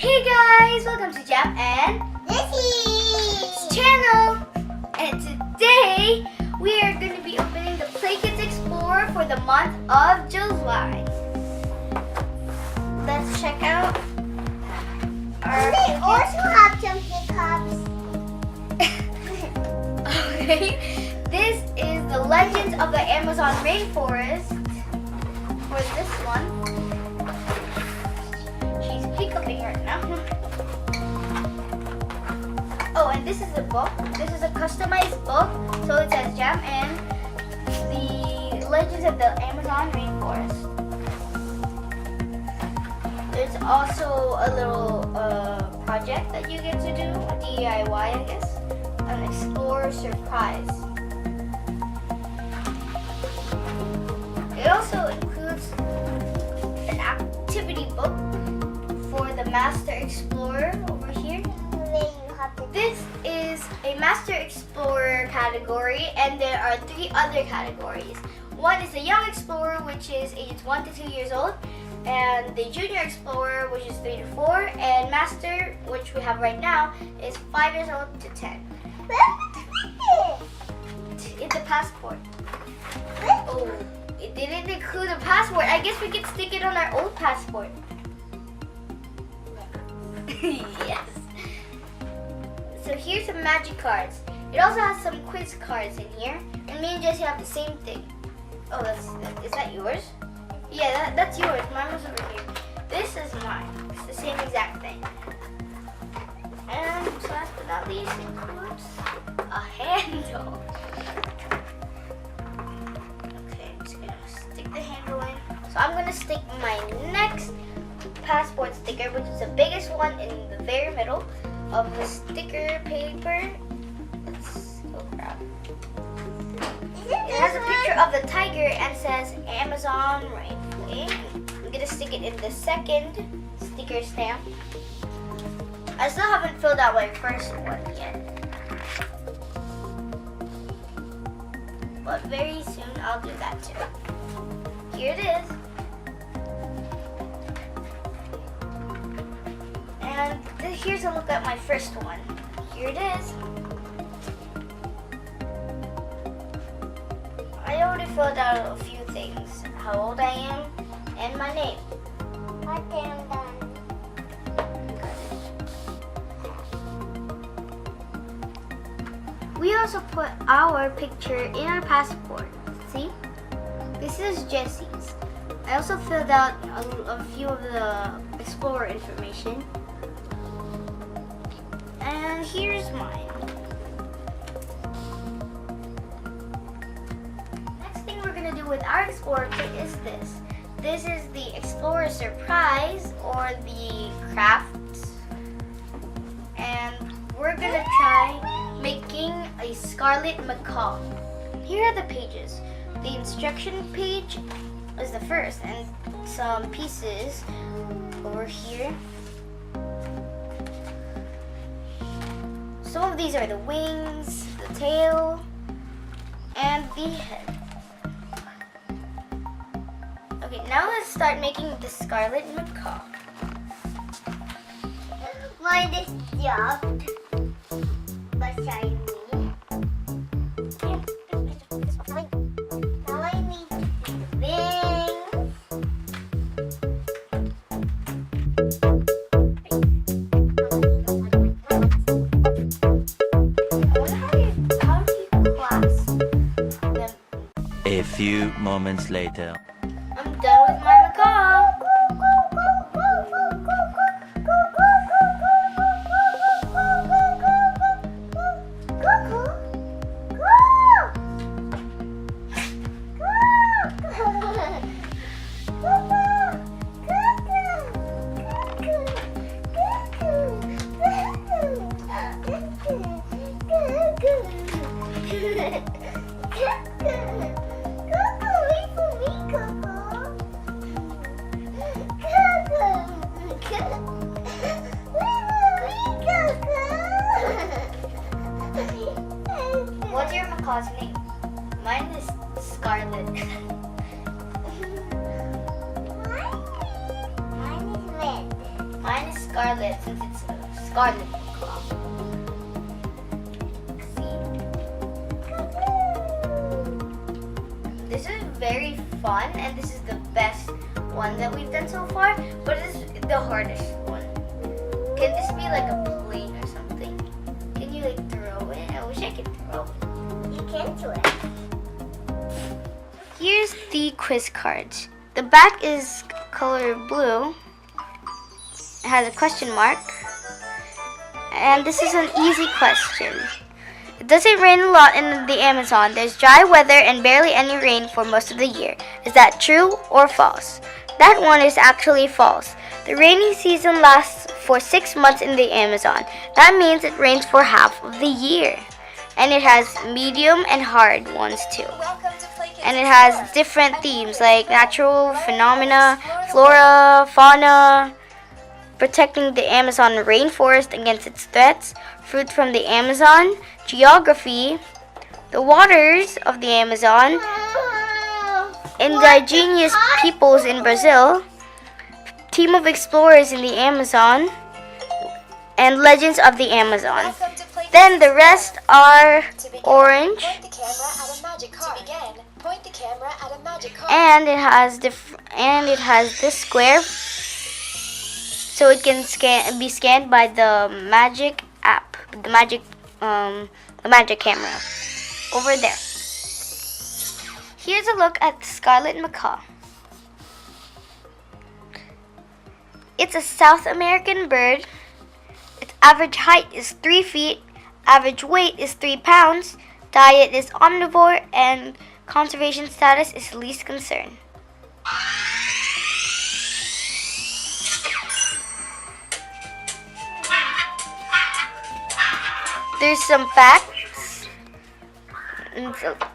Hey guys, welcome to Jam&Jesse's channel. And today we are going to be opening the Playkids Explorer for the month of July. Let's check out our. They also have some hiccups. Okay, this is the Legends of the Amazon Rainforest for this one. She's hiccuping right now. Oh, and this is a book. This is a customized book. So it says Jam and the Legends of the Amazon Rainforest. There's also a little project that you get to do, a DIY, I guess. An Explorer surprise. It also includes an activity book for the Master Explorer over here. This is a Master Explorer category, and there are 3 other categories. One is the Young Explorer, which is ages 1 to 2 years old, and the Junior Explorer, which is 3 to 4, and Master, which we have right now, is 5 years old to 10. In the passport. Oh, it didn't include a passport. I guess we could stick it on our old passport. Yes. So here's some magic cards. It also has some quiz cards in here. And me and Jesse have the same thing. Oh, is that yours? Yeah, that's yours. Mine was over here. This is mine. It's the same exact thing. And last but not least includes a handle. Okay, I'm just gonna stick the handle in. So I'm gonna stick my next passport sticker, which is the biggest one, in the very middle of the sticker paper. Let's go grab. It has a picture of the tiger and says Amazon right. Okay, I'm gonna stick it in the second sticker stamp. I still haven't filled out my first one yet. But very soon I'll do that too. Here it is. And here's a look at my first one. Here it is. I already filled out a few things. How old I am and my name. Okay, I'm done. We also put our picture in our passport. See? This is Jesse's. I also filled out a few of the Explorer information. And here's mine. Next thing we're going to do with our Explorer kit is this. This is the Explorer Surprise, or the crafts. And we're going to try making a scarlet macaw. Here are the pages. The instruction page is the first, and some pieces over here. Some of these are the wings, the tail, and the head. Okay, now let's start making the scarlet macaw. Mine is soft. But shiny. Now I need wings. How do you clasp them? A few moments later. I'm done with my macaw. What's your macaw's name? Mine is Scarlet. Mine is red. Mine is scarlet since it's a scarlet macaw. See? This is very fun, and this is the best one that we've done so far, but it is the hardest one. Can this be like a plane or something? Can you like throw it? I wish I could throw it. You can do it. Here's the quiz cards. The back is color blue. It has a question mark. And this is an easy question. It doesn't rain a lot in the Amazon. There's dry weather and barely any rain for most of the year. Is that true or false? That one is actually false. The rainy season lasts for 6 months in the Amazon. That means it rains for half of the year. And it has medium and hard ones too. And it has different themes like natural phenomena, flora, fauna, protecting the Amazon rainforest against its threats, fruit from the Amazon, geography, the waters of the Amazon, indigenous peoples in Brazil, team of explorers in the Amazon, and legends of the Amazon. Then the rest are orange, and it has this square, so it can be scanned by the magic app, the magic camera over there. Here's a look at the scarlet macaw. It's a South American bird. Its average height is 3 feet, average weight is 3 pounds, diet is omnivore, and conservation status is least concern. There's some facts and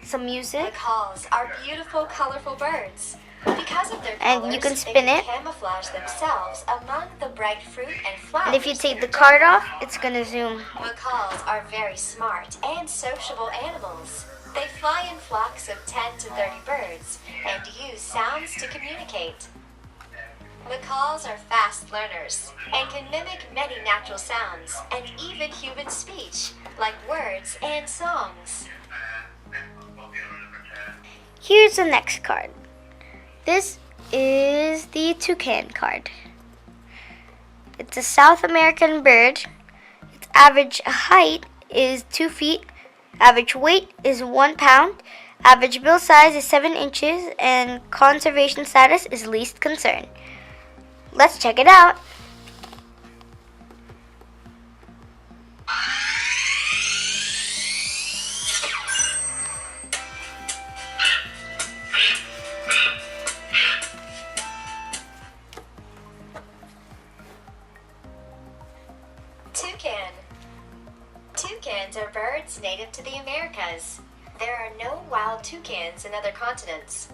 some music. Macaws are beautiful, colorful birds. Because of their And colors, you can spin they it. camouflage themselves among the bright fruit and flowers. And if you take the card off, it's gonna zoom. Macaws are very smart and sociable animals. They fly in flocks of 10 to 30 birds and use sounds to communicate. Macaws are fast learners and can mimic many natural sounds and even human speech, like words and songs. Here's the next card. This is the toucan card. It's a South American bird. Its average height is 2 feet. Average weight is 1 pound. Average bill size is 7 inches. And conservation status is least concern. Let's check it out. Toucan. Toucans are birds native to the Americas. There are no wild toucans in other continents.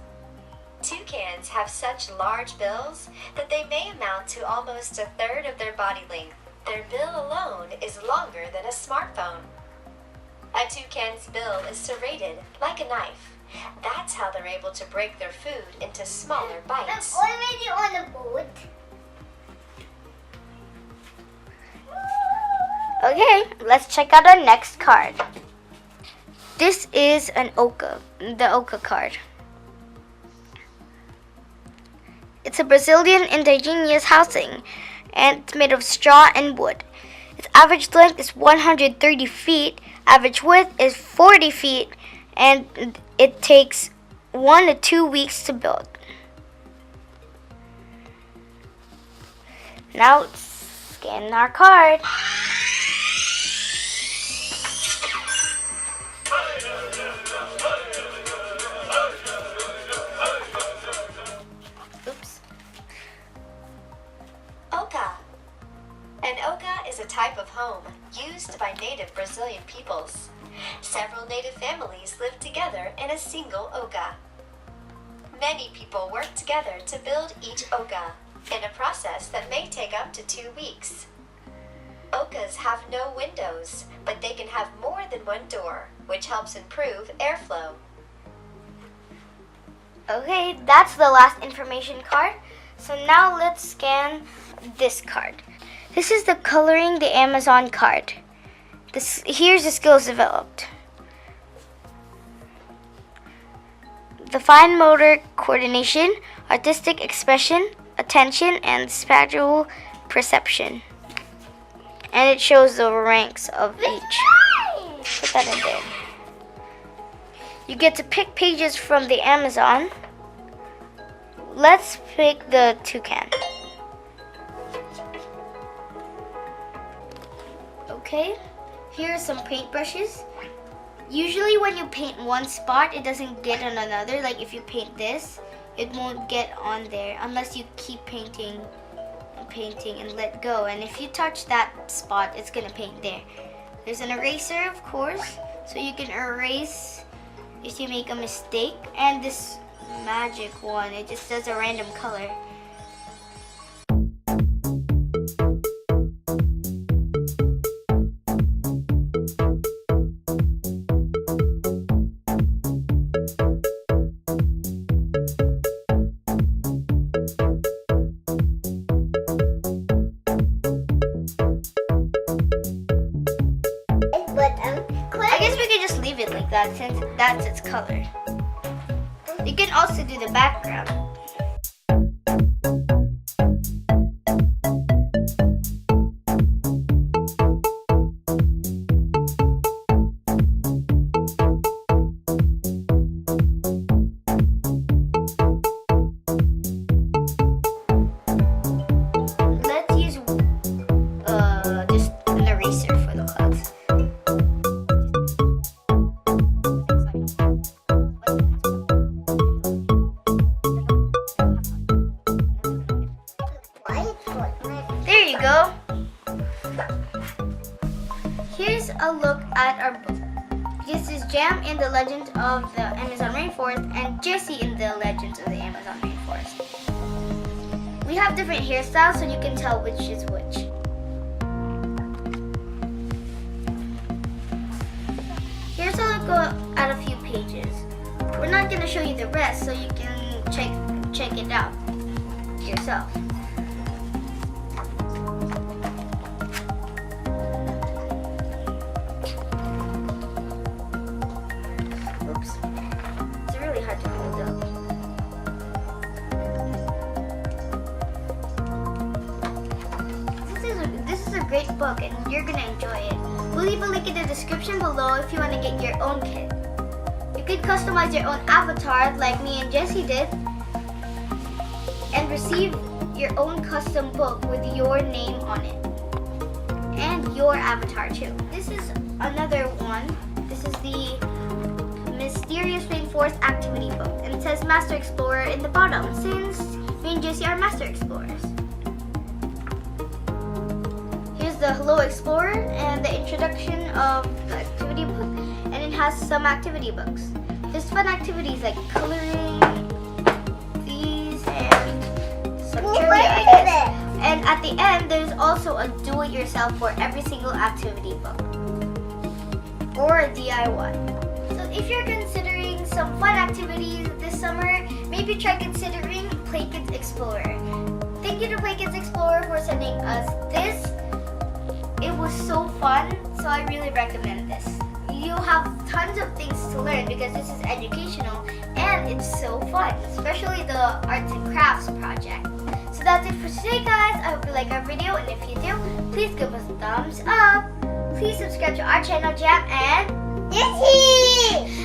Toucans have such large bills that they may amount to almost a third of their body length. Their bill alone is longer than a smartphone. A toucan's bill is serrated like a knife. That's how they're able to break their food into smaller bites. I'm already on a boat. Okay, let's check out our next card. This is an oca, the oca card. It's a Brazilian indigenous housing, and it's made of straw and wood. Its average length is 130 feet, average width is 40 feet, and it takes 1 to 2 weeks to build. Now let's scan our card. Oops. Oca. An oca is a type of home used by native Brazilian peoples. Several native families live together in a single oca. Many people work together to build each oca, in a process that may take up to 2 weeks. Ocas have no windows, but they can have more than one door, which helps improve airflow. Okay, that's the last information card. So now let's scan this card. This is the coloring the Amazn card. Here's the skills developed. The fine motor coordination, artistic expression, attention, and spatial perception. And it shows the ranks of each. Put that in there. You get to pick pages from the Amazn. Let's pick the toucan. Okay, here are some paintbrushes. Usually when you paint one spot, it doesn't get on another. Like if you paint this, it won't get on there unless you keep painting and painting and let go. And if you touch that spot, it's gonna paint there. There's an eraser, of course, so you can erase if you make a mistake. And this magic one, it just does a random color. I guess we can just leave it like that since that's its color. You can also do the background. Let's use just an eraser for the clouds. There you go. Here's a look at our book. This is Jam in the Legend of the Amazon Rainforest and Jesse in the Legends of the Amazon Rainforest. We have different hairstyles so you can tell which is which. Here's a look at a few pages. We're not going to show you the rest so you can check it out yourself. Oops. It's really hard to hold up. This is a great book and you're going to enjoy it. We'll leave a link in the description below if you want to get your own kit. You could customize your own avatar like me and Jesse did and receive your own custom book with your name on it and your avatar too. This is another one. This is the Mysterious Rainforest Activity Book and it says Master Explorer in the bottom since me and Jesse are Master Explorers. Here's the Hello Explorer and the introduction of the activity book, and it has some activity books. There's fun activities like coloring, these, and some trivia, I guess. And at the end, there's also a do-it-yourself for every single activity book or a DIY. So if you're considering some fun activities this summer, maybe try considering Playkids Explorer. Thank you to Playkids Explorer for sending us this. It was so fun, so I really recommend this. You'll have tons of things to learn because this is educational and it's so fun, especially the arts and crafts project. So that's it for today, guys. I hope you like our video, and if you do, please give us a thumbs up. Please subscribe to our channel, Jam&Jesse,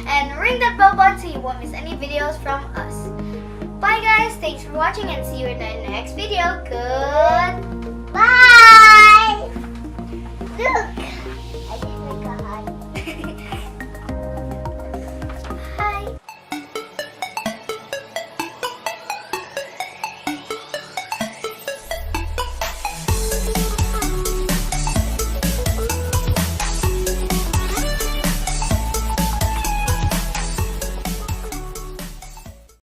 and ring that bell button so you won't miss any videos from us. Bye, guys. Thanks for watching, and see you in the next video. Goodbye. Look, I just wake up.